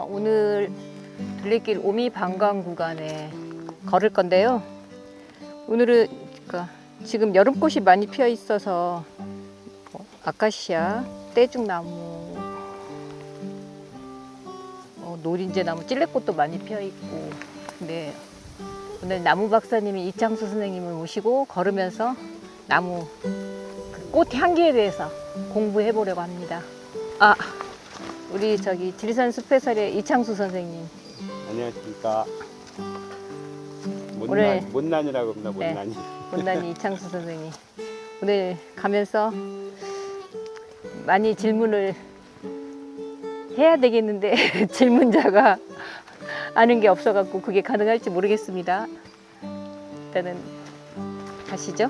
오늘 둘레길 오미반강 구간에 걸을 건데요. 오늘은 지금 여름꽃이 많이 피어 있어서 아카시아, 떼죽나무, 노린재나무, 찔레꽃도 많이 피어 있고. 근데 오늘 나무 박사님이 이창수 선생님을 모시고 걸으면서 나무 꽃 향기에 대해서 공부해 보려고 합니다. 우리 지리산 숲해설의 이창수 선생님. 안녕하십니까. 오늘 못난이라고 합니다. 못난이. 네, 못난이 이창수 선생님. 오늘 가면서 많이 질문을 해야 되겠는데 질문자가 아는 게 없어갖고 그게 가능할지 모르겠습니다. 일단은 가시죠.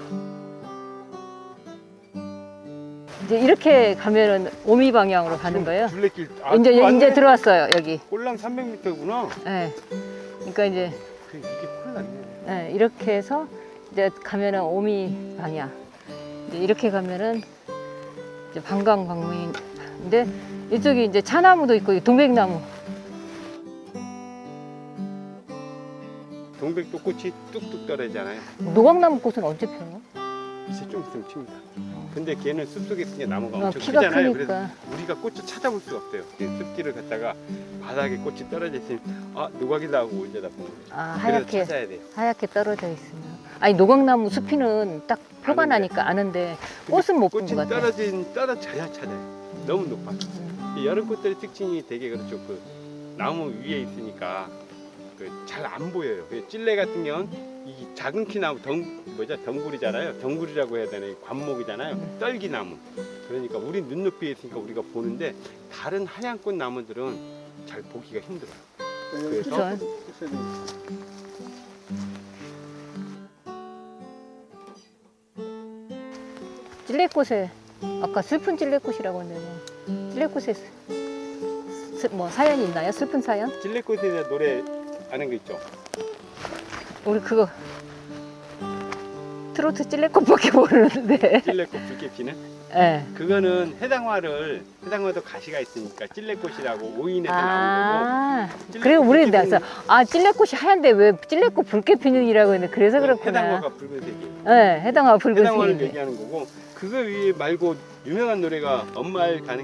이제 이렇게 가면은 오미 방향으로 가는 거예요. 둘레길 이제 들어왔어요 여기. 꼴랑 300m구나. 네. 그러니까 이제 이게 콜랐네. 네, 이렇게 해서 이제 가면은 오미 방향. 이제 이렇게 가면은 이제 방광 방면인데 이쪽이 이제 차나무도 있고 동백나무. 동백도 꽃이 뚝뚝 떨어지잖아요. 노각나무 꽃은 언제 펴요? 이제 좀 있으면 칩니다. 근데 걔는 숲속에 있으니까 나무가 엄청 키가 크잖아요. 크니까. 그래서 우리가 꽃을 찾아볼 수가 없어요. 숲길을 갔다가 바닥에 꽃이 떨어져 있으면 노각이다 하고 올려다 보면 그래서 찾아야 돼요. 하얗게 떨어져 있으면. 아니 노각나무 숲이는 딱 표가 아는데. 나니까 아는데 꽃은 못 본 꽃이 것 같아요. 떨어져야 찾아요. 너무 높아. 이 여름 꽃들의 특징이 되게 그렇죠. 그 나무 위에 있으니까 잘 안 보여요. 찔레 같은 경우는 이 작은 키 나무 덩굴이잖아요. 덩굴이라고 해야 되나 관목이잖아요. 떨기나무. 그러니까 우리 눈높이에 있으니까 우리가 보는데 다른 하얀꽃 나무들은 잘 보기가 힘들어요. 그래서 찔레꽃에 아까 슬픈 찔레꽃이라고 했는데 찔레꽃에 뭐 사연이 있나요? 슬픈 사연? 찔레꽃에 대한 노래 아는 거 있죠? 우리 그거 트로트 찔레꽃밖에 모르는데. 찔레꽃 붉게 피는? 네. 그거는 해당화도 가시가 있으니까 찔레꽃이라고 오인에서 나온 거고. 그리고 우리는 나서 찔레꽃이 하얀데 왜 찔레꽃 붉게 피는이라고 했는데 그래서 그렇구나. 해당화가 붉은색이에요. 네, 해당화 해당화를 붉은색인데. 얘기하는 거고 그거 위에 말고 유명한 노래가 엄마를 가는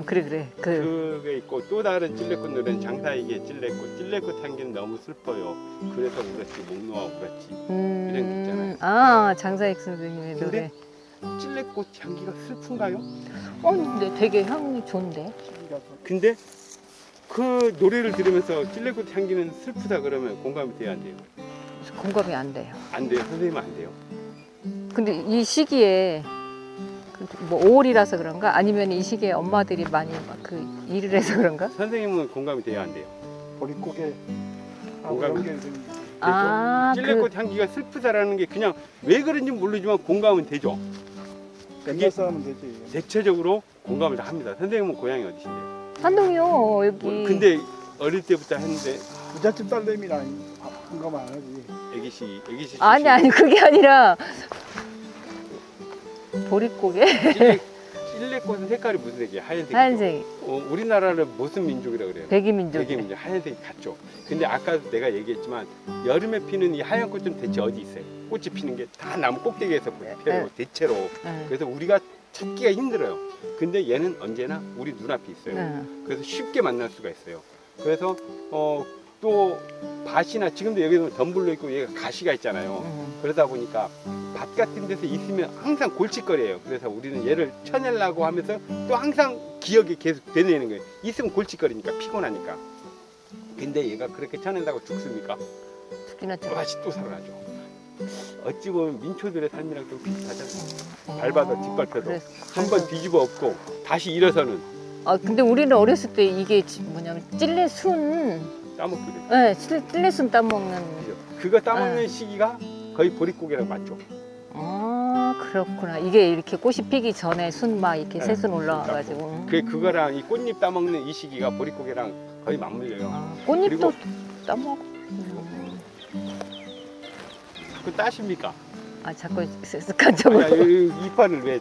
그래. 그게 있고 또 다른 찔레꽃 노래는 장사이게 찔레꽃 향기는 너무 슬퍼요. 그래서 울었지 목 놓아 울었지 이런 게 있잖아요. 장사익 선생님의 노래. 찔레꽃 향기가 슬픈가요? 근데 되게 향이 좋은데. 근데 그 노래를 들으면서 찔레꽃 향기는 슬프다 그러면 공감이 돼야 안 돼요? 공감이 안 돼요. 안 돼요. 선생님은 안 돼요. 근데 이 시기에 뭐 5월이라서 그런가? 아니면 이 시기에 엄마들이 많이 막 일을 해서 그런가? 선생님은 공감이 돼야 안 돼요. 보릿고개 공감이 아, 찔레꽃 향기가 슬프다라는 게 그냥 왜 그런지 모르지만 공감은 되죠. 그게 싸우면 되지. 대체적으로 공감을 다 합니다. 선생님은 고향이 어디신데요? 산동이요 여기. 근데 어릴 때부터 했는데 부잣집 딸내미라 공감 안 하지. 애기씨 아니 그게 아니라 보릿고개. 찔레꽃은 색깔이 무슨 색이에요? 하얀색. 하얀색. 우리나라는 무슨 민족이라고 그래요? 백이민족. 백이민족. 하얀색이 같죠. 근데 아까 내가 얘기했지만 여름에 피는 이 하얀 꽃은 대체 어디 있어요? 꽃이 피는 게 다 나무 꼭대기에서 피어요. 대체로. 네. 그래서 우리가 찾기가 힘들어요. 근데 얘는 언제나 우리 눈앞에 있어요. 네. 그래서 쉽게 만날 수가 있어요. 그래서 또 밭이나 지금도 여기는 덤불로 있고 얘가 가시가 있잖아요. 그러다 보니까 밭 같은 데서 있으면 항상 골칫거려요. 그래서 우리는 얘를 쳐내려고 하면서 또 항상 기억에 계속 되뇌는 거예요. 있으면 골칫거리니까 피곤하니까. 근데 얘가 그렇게 쳐낸다고 죽습니까? 죽긴 하죠. 다시 또 살아나죠. 어찌 보면 민초들의 삶이랑 좀 비슷하잖아요. 밟아서 뒷밟혀도 한 번 뒤집어 엎고 다시 일어서는. 근데 우리는 어렸을 때 이게 뭐냐면 찔레순. 따먹기로 해요. 네, 찔레순 따먹는. 그거 따먹는 시기가 거의 보릿고개랑 맞죠. 그렇구나. 이게 이렇게 꽃이 피기 전에 순 막 이렇게 새순 올라와가지고. 그거랑 이 꽃잎 따먹는 이 시기가 보릿고개랑 거의 맞물려요. 꽃잎도 그리고 따먹. 그 따십니까? 자꾸 습관적으로. 이파를 왜?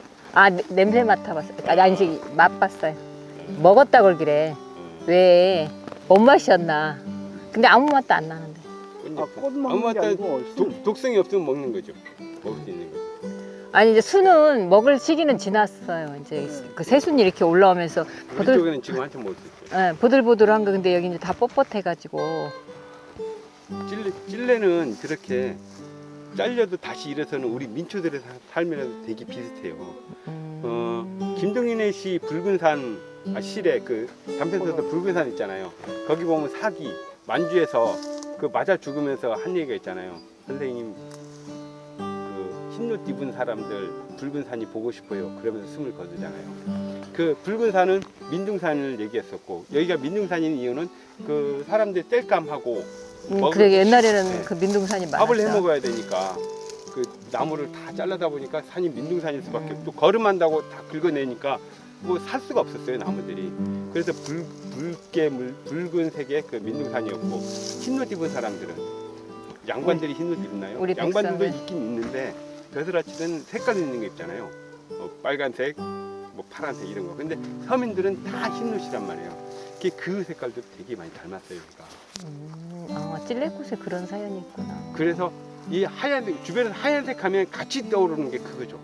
냄새 맡아봤어요. 아니 맛봤어요. 먹었다 그러길래. 왜 뭔 맛이었나? 근데 아무 맛도 안 나는데. 아, 꽃 먹는 아무 게 맛도 아니고 독성이 없으면 먹는 거죠. 먹을 수 있는 거. 아니 이제 순은 먹을 시기는 지났어요. 이제 그 새순이 이렇게 올라오면서 우리 보들 쪽에는 지금 한참 먹을 수 있어요. 보들보들한 거. 근데 여기 이제 다 뻣뻣해가지고. 찔레는 그렇게 잘려도 다시 일어서는 우리 민초들의 삶이라도 되게 비슷해요. 김동인의 시 붉은산 시래 그 단편소설 붉은산 있잖아요. 거기 보면 사기 만주에서 그 맞아 죽으면서 한 얘기가 있잖아요. 선생님 그 흰옷 입은 사람들 붉은 산이 보고 싶어요. 그러면서 숨을 거두잖아요. 그 붉은 산은 민둥산을 얘기했었고 여기가 민둥산인 이유는 그 사람들이 땔감하고 그래 옛날에는 네. 그 민둥산이 많았어. 밥을 해 먹어야 되니까 그 나무를 다 잘라다 보니까 산이 민둥산일 수밖에 또 걸음한다고 다 긁어내니까 뭐 살 수가 없었어요 나무들이. 그래서 붉은색의 그 민둥산이었고 흰옷 입은 사람들은 양반들이 흰옷 입나요? 우리 양반들도 백성은. 있긴 있는데 벼슬아치는 색깔 있는 게 있잖아요. 빨간색, 뭐 파란색 이런 거. 근데 서민들은 다 흰옷이란 말이에요. 그 색깔도 되게 많이 닮았어요. 그러니까. 찔레꽃에 그런 사연이 있구나. 그래서 이 하얀색 주변에서 하얀색 하면 같이 떠오르는 게 그거죠.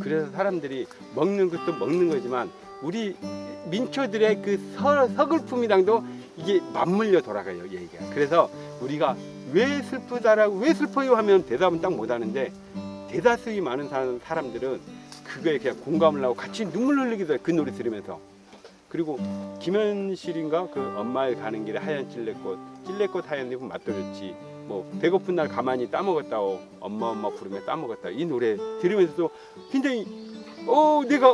그래서 사람들이 먹는 것도 먹는 거지만 우리 민초들의 그 서글픔이랑도 이게 맞물려 돌아가요 얘기가. 그래서 우리가 왜 슬프다라고 왜 슬퍼요 하면 대답은 딱 못하는데 대다수의 많은 사람들은 그거에 그냥 공감을 하고 같이 눈물 흘리기도 해요. 그 노래 들으면서. 그리고 김현실인가 그 엄마의 가는 길에 하얀 찔레꽃 하얀 잎은 맛돌렸지 뭐 배고픈 날 가만히 따먹었다오 엄마 부르며 따먹었다 이 노래 들으면서도 굉장히 내가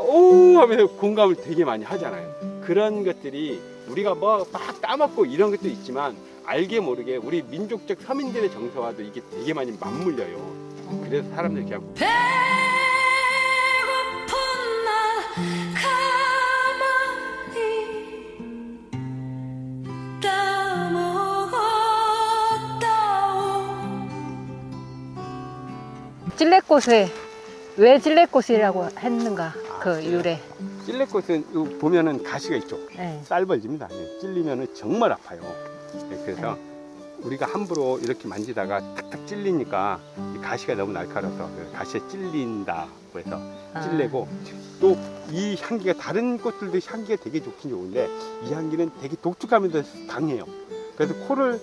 하면서 공감을 되게 많이 하잖아요. 그런 것들이 우리가 뭐 막 따먹고 이런 것도 있지만 알게 모르게 우리 민족적 서민들의 정서와도 이게 되게 많이 맞물려요. 그래서 사람들이 그냥 배고픈 날 찔레꽃에 왜 찔레꽃이라고 했는가 그 유래. 찔레꽃은 요 보면은 가시가 있죠. 네. 쌀벌집니다. 찔리면은 정말 아파요. 그래서 우리가 함부로 이렇게 만지다가 탁탁 찔리니까 이 가시가 너무 날카로워서 그 가시에 찔린다고 해서 찔레고 또 이 향기가 다른 꽃들도 향기가 되게 좋긴 좋은데 이 향기는 되게 독특하면서 강해요. 그래서 코를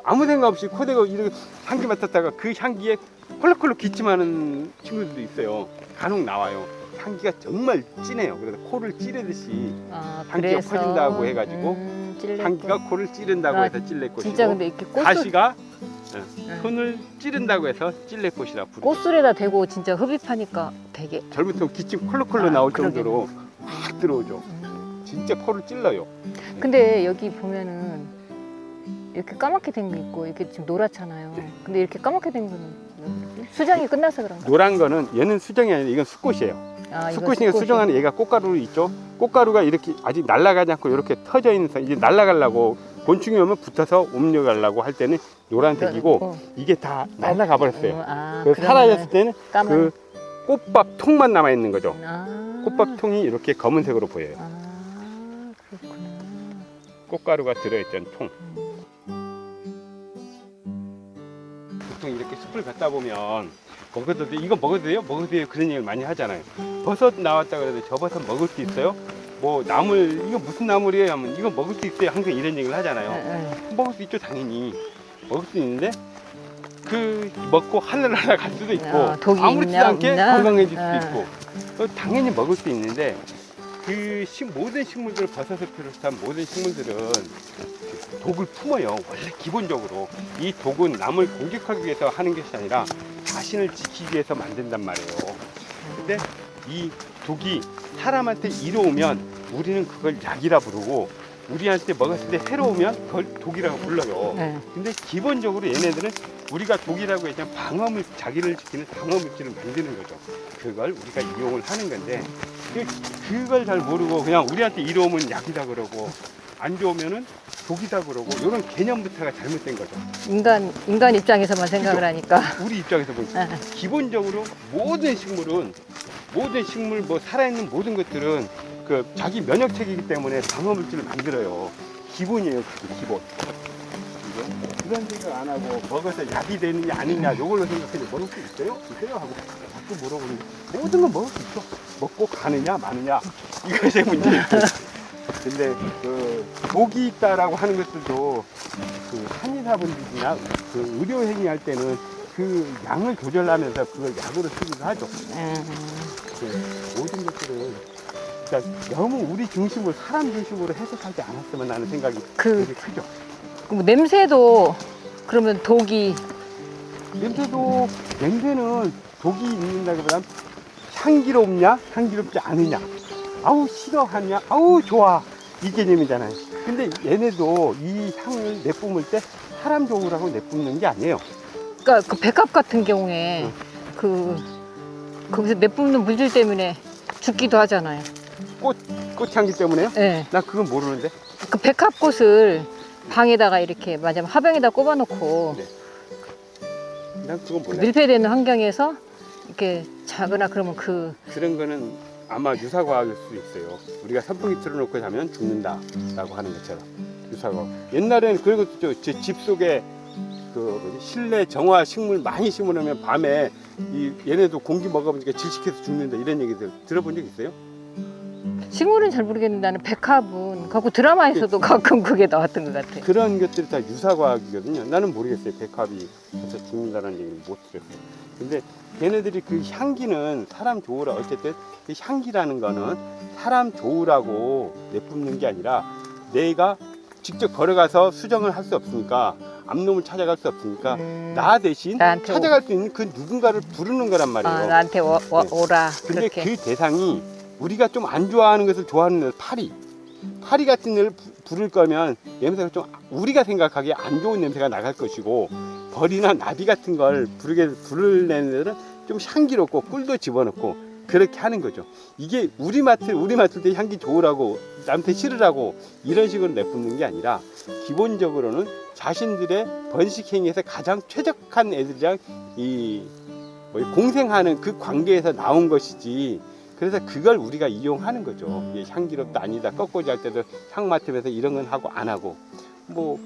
아무 생각 없이 코대고 이렇게 향기 맡았다가 그 향기에 콜록콜록 기침하는 친구들도 있어요. 간혹 나와요. 향기가 정말 진해요. 그래서 코를 찌르듯이 향기가 퍼진다고 해가지고 찔레꽃. 향기가 코를 찌른다고 해서 찔레꽃이고 진짜 근데 이렇게 가시가 손을 찌른다고 해서 찔레꽃이라 부르죠. 꽃술에다 대고 진짜 흡입하니까 되게. 젊은이면 기침 콜록콜록 나올 그러게. 정도로 확 들어오죠. 진짜 코를 찔러요. 근데 여기 보면은 이렇게 까맣게 된 거 있고 이렇게 지금 노랗잖아요. 네. 근데 이렇게 까맣게 된 거는 왜 그러지? 수정이 끝나서 그런가? 노란 거는 얘는 수정이 아니라 이건 수꽃이에요. 이거 수꽃이니까 수꽃이. 수정하는 얘가 꽃가루 있죠. 꽃가루가 이렇게 아직 날아가지 않고 이렇게 터져 있는 이제 날아가려고 곤충이 오면 붙어서 옮겨가려고 할 때는 노란색이고 이게 다 날아가 버렸어요. 그래서 사라졌을 때는 까만. 그 꽃밥 통만 남아 있는 거죠. 아. 꽃밥 통이 이렇게 검은색으로 보여요. 그렇구나. 꽃가루가 들어있던 통. 보통 이렇게 숲을 갔다 보면 먹어도 돼? 이거 먹어도 돼요? 먹어도 돼요? 그런 얘기를 많이 하잖아요. 버섯 나왔다 그래도 저 버섯 먹을 수 있어요? 뭐 나물 이거 무슨 나물이에요? 하면 이거 먹을 수 있어요? 항상 이런 얘기를 하잖아요. 먹을 수 있죠 당연히. 먹을 수 있는데 그 먹고 하늘 날아갈 수도 있고 독이 아무렇지도 않게 있나? 건강해질 수도 있고 당연히 먹을 수 있는데 그 모든 식물들 버섯을 비롯한 모든 식물들은 독을 품어요. 원래 기본적으로 이 독은 남을 공격하기 위해서 하는 것이 아니라 자신을 지키기 위해서 만든단 말이에요. 근데 이 독이 사람한테 이로우면 우리는 그걸 약이라 부르고 우리한테 먹었을 때 해로우면 그걸 독이라고 불러요. 근데 기본적으로 얘네들은 우리가 독이라고 해서 방어물, 자기를 지키는 방어물질을 만드는 거죠. 그걸 우리가 이용을 하는 건데 그걸 잘 모르고 그냥 우리한테 이로우면 약이다 그러고 안 좋으면은 독이다 그러고 이런 개념부터가 잘못된 거죠. 인간 입장에서만 생각을 하니까. 우리 입장에서 보니까 기본적으로 모든 식물 뭐 살아있는 모든 것들은 그 자기 면역체계이기 때문에 방어물질을 만들어요. 기본이에요, 그게 기본. 그런 생각 안 하고 먹어서 약이 되느냐 아니냐 이걸로 생각해서 먹을 수 있어요? 있어요? 하고 자꾸 물어보는데 모든 건 먹을 수 있어. 먹고 가느냐 마느냐 이것이 문제예요. 근데 그 독이 있다라고 하는 것들도 그 한의사분들이나 그 의료 행위할 때는 그 양을 조절하면서 그걸 약으로 쓰기도 하죠. 그 모든 것들은 그러니까 너무 우리 중심으로 사람 중심으로 해석하지 않았으면 하는 생각이 되게 크죠. 뭐 냄새도 그러면 독이 냄새는 독이 있는다기보다는 향기롭냐 향기롭지 않으냐, 아우 싫어하냐 아우 좋아, 이 개념이잖아요. 근데 얘네도 이 향을 내뿜을 때 사람 좋으라고 내뿜는 게 아니에요. 그러니까 그 백합 같은 경우에 그 거기서 내뿜는 물질 때문에 죽기도 하잖아요. 꽃향기 때문에요? 네. 나 그건 모르는데. 그 백합꽃을 방에다가 이렇게 맞으면 화병에다 꼽아놓고 네. 난 그건 그 몰라요. 밀폐되는 환경에서 이렇게 자거나 그러면 그런 거는 아마 유사과학일 수도 있어요. 우리가 선풍기 틀어놓고 자면 죽는다라고 하는 것처럼 유사과학. 옛날에는 그런 것도 제 집 속에 그 뭐지, 실내 정화 식물 많이 심으려면 밤에 얘네도 공기 먹어보니까 질식해서 죽는다 이런 얘기들 들어본 적 있어요? 식물은 잘 모르겠는데 나는 백합은 갖고 드라마에서도 가끔 그게 나왔던 것 같아. 그런 것들이 다 유사과학이거든요. 나는 모르겠어요. 백합이 해서 죽는다는 얘기를 못 들었어요. 근데 걔네들이 그 향기는 사람 좋으라, 어쨌든 그 향기라는 거는 사람 좋으라고 내뿜는 게 아니라 내가 직접 걸어가서 수정을 할 수 없으니까, 앞놈을 찾아갈 수 없으니까 나 대신 나한테 찾아갈 수 있는 그 누군가를 부르는 거란 말이에요. 나한테 오라. 근데 그렇게. 그 대상이 우리가 좀 안 좋아하는 것을 좋아하는 애들, 파리 같은 애를 부를 거면 냄새가 좀 우리가 생각하기에 안 좋은 냄새가 나갈 것이고, 벌이나 나비 같은 걸 부를 애들은 좀 향기롭고 꿀도 집어넣고 그렇게 하는 거죠. 이게 우리 맡을 때 향기 좋으라고 남한테 싫으라고 이런 식으로 내뿜는 게 아니라 기본적으로는 자신들의 번식 행위에서 가장 최적한 애들이랑 공생하는 그 관계에서 나온 것이지, 그래서 그걸 우리가 이용하는 거죠. 이게 향기롭다 아니다 꺾고자 할 때도 향 맡으면서 이런 건 하고 안 하고, 뭐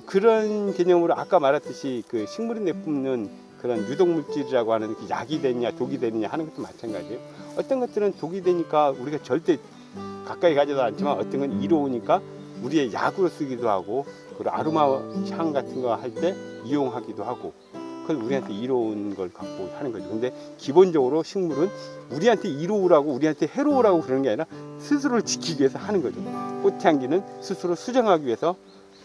그런 개념으로 아까 말했듯이 그 식물이 내뿜는 그런 유독물질이라고 하는 그 약이 되느냐 독이 되느냐 하는 것도 마찬가지예요. 어떤 것들은 독이 되니까 우리가 절대 가까이 가지도 않지만 어떤 건 이로우니까 우리의 약으로 쓰기도 하고, 그리고 아로마 향 같은 거 할 때 이용하기도 하고, 그걸 우리한테 이로운 걸 갖고 하는 거죠. 근데 기본적으로 식물은 우리한테 이로우라고 우리한테 해로우라고 그러는 게 아니라 스스로를 지키기 위해서 하는 거죠. 꽃향기는 스스로 수정하기 위해서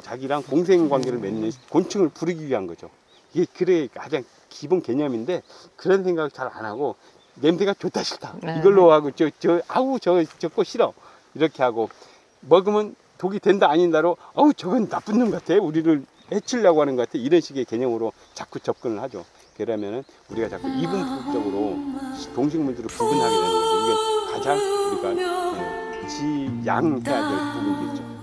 자기랑 공생관계를 맺는 곤충을 부르기 위한 거죠. 이게 그래 가장 기본 개념인데, 그런 생각을 잘 안 하고 냄새가 좋다 싫다 이걸로 하고 저 꽃 싫어 이렇게 하고, 먹으면 독이 된다 아닌다로 저건 나쁜 놈 같아 우리를 해치려고 하는 것 같아 이런 식의 개념으로 자꾸 접근을 하죠. 그러면은 우리가 자꾸 이분법적으로 동식물들을 구분하게 되는 거죠. 이건 가장 우리가 지양해야 될 부분도 있죠.